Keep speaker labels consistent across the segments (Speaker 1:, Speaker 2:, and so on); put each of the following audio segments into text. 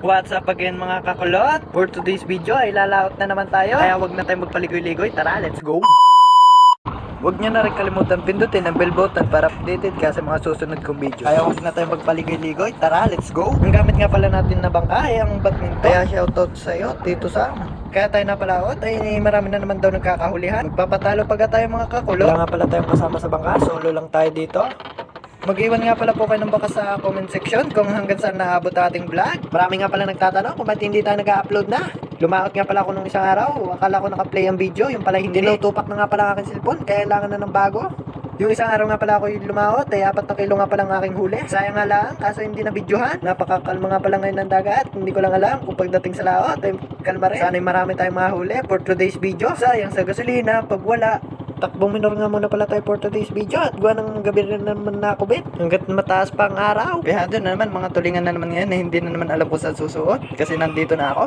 Speaker 1: What's up again mga kakulot? For today's video ay lalaot na naman tayo. Kaya wag na tayong magpaligoy-ligoy. Tara, let's go! Huwag nyo na rin kalimutan pindutin ang bell button para updated ka sa mga susunod kong video. Kaya huwag na tayong magpaligoy-ligoy. Tara, let's go! Ang gamit nga pala natin na bangka ay ang badminton. Kaya shoutout sa iyo, Tito Sam. Kaya tayo napalaot ay marami na naman daw nagkakahulihan. Magpapatalo pagka tayo mga kakulot. Wala nga pala tayong kasama sa bangka. Solo lang tayo dito. Mag-iwan nga pala po kayo ng baka sa comment section kung hanggang saan naabot ating vlog. Marami nga pala nagtatanong kung ba't hindi tayo nag-upload na. Lumaot nga pala ako nung isang araw. Akala ko naka-play ang video. Yung pala hindi. Tinutupak na nga pala ang aking cellphone. Kaya kailangan na ng bago. Yung isang araw nga pala ako yung lumaot. Ay 4 na kilo nga pala ang aking huli. Sayang nga lang. Kaso hindi na videohan. Napakakalma nga pala ngayon ng dagat. Hindi ko lang alam kung pagdating sa laot ay kalma rin. Sana'y marami tayong mahuli for today's video. Sayang sa gasolina pag wala. Takbong minor nga muna pala tayo for today's video at gawa ng gabi rin naman nakubit hanggat mataas pa ang araw. Kaya doon na naman mga tulingan na naman ngayon na hindi na naman alam ko saan susuot kasi nandito na ako.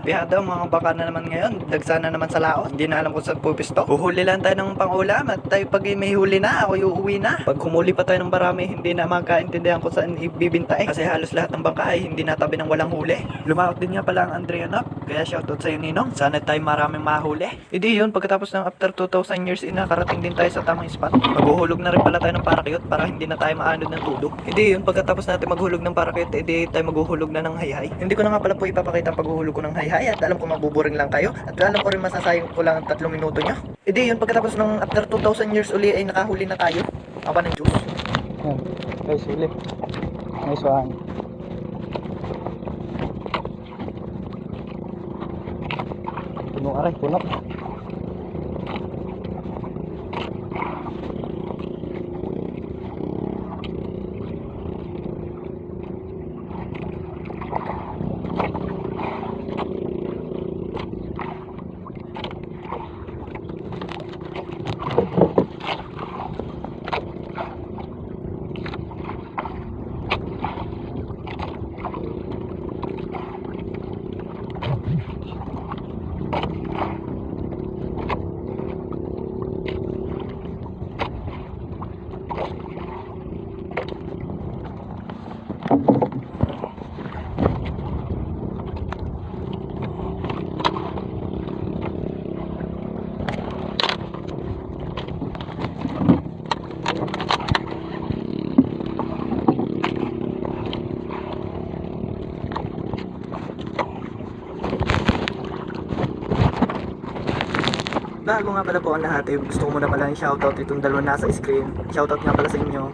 Speaker 1: Pihado, mga baka na naman ngayon. Dagsa na naman sa laot. Hindi na alam kung saan pupisto. Uhuli lang tayo ng pang-ulam at tayo pag may huli na, ako uuwi na. Pag humuli pa tayo ng marami, hindi na magkaintindihan kung saan ibibinta eh. Kasi halos lahat ng bangka ay hindi natabi ng walang huli. Lumaot din nga pala ang Andrianop. Kaya shoutout sa iyo, Ninong. Sana tayo maraming mahuli. Hindi yun, pagkatapos ng after 2,000 years, nakarating din tayo sa tamang spot. Maghuhulog na rin pala tayo ng parakyot para hindi na tayo maanod ng tudo. Hindi yun, pagkatapos natin maghulog ng parakyot, hindi tayo maghuhulog na ng hayhay. Hindi ko na nga pala po ipapakita ang paghuhulog ko ng hayhay. At alam ko mabuboring lang kayo. At alam ko rin masasayang ko lang ang 3 minuto nyo. Hindi yun, pagkatapos ng after 2,000 years uli ay nakahuli na tayo. Awa ng Diyos.
Speaker 2: Yan, guys, huli. Nice one. Puno aray, puno.
Speaker 1: Bago nga pala po ang lahat, eh, gusto ko muna pala i-shoutout itong dalawa nasa screen. Shoutout nga pala sa inyo.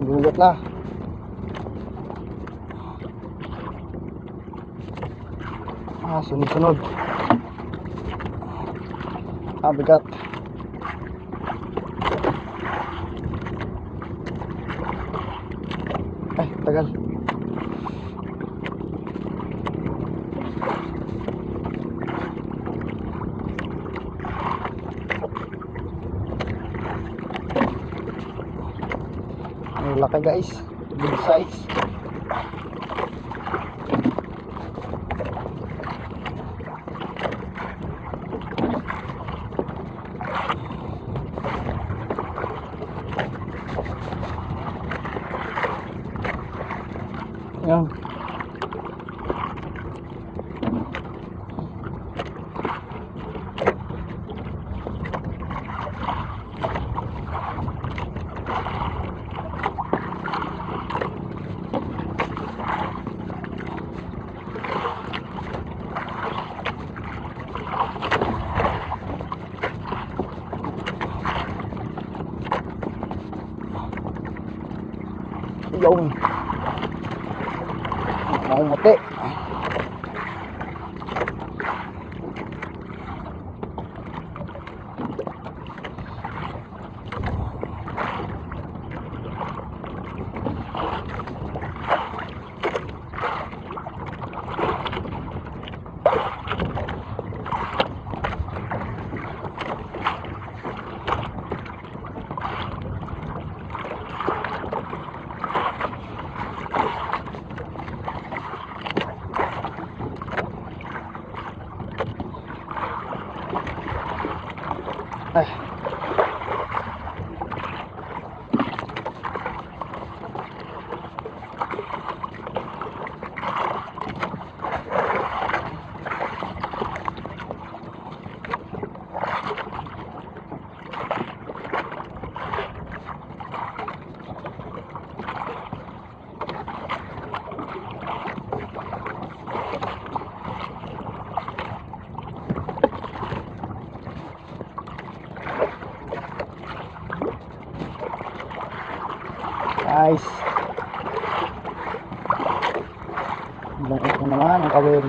Speaker 2: Gulat na. Sunod-sunod. Bigat. Ay, tagal. Laki guys, big size. Yan. Yun. Maumuti. Ay. Nice. Laki ko naman ang kawil.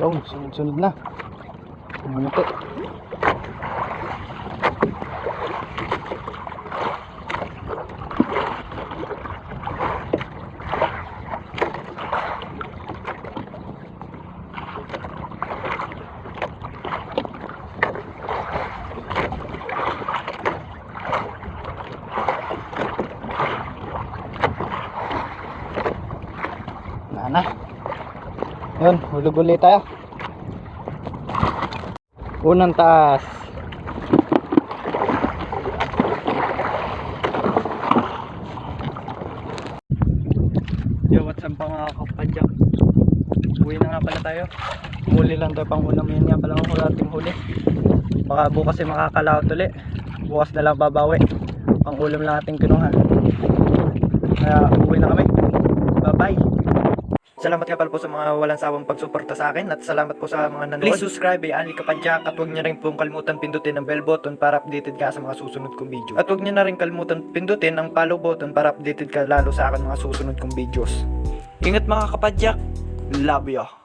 Speaker 2: Yun, sunod-sunod na. Mamuti. Na. Yun, hulog ulit tayo. Unang taas. Yo, what's up mga kapadyak? Uwi na nga pala tayo. Huli lang tayo pang ulam. Yan nga pala ang ating huli. Baka bukas ay makakalaot ulit. Bukas na lang babawi. Pang ulam lang ating kinuha. Kaya uwi na kami. Bye bye. Salamat nga pala po sa mga walang sawang pagsuporta sa akin at salamat po sa mga nanonood. Please subscribe, Ali Kapadyak, at huwag niyo rin pong kalimutan pindutin ang bell button para updated ka sa mga susunod kong video. At huwag niyo na rin kalimutan pindutin ang follow button para updated ka lalo sa akin mga susunod kong videos. Ingat mga kapadyak, love you.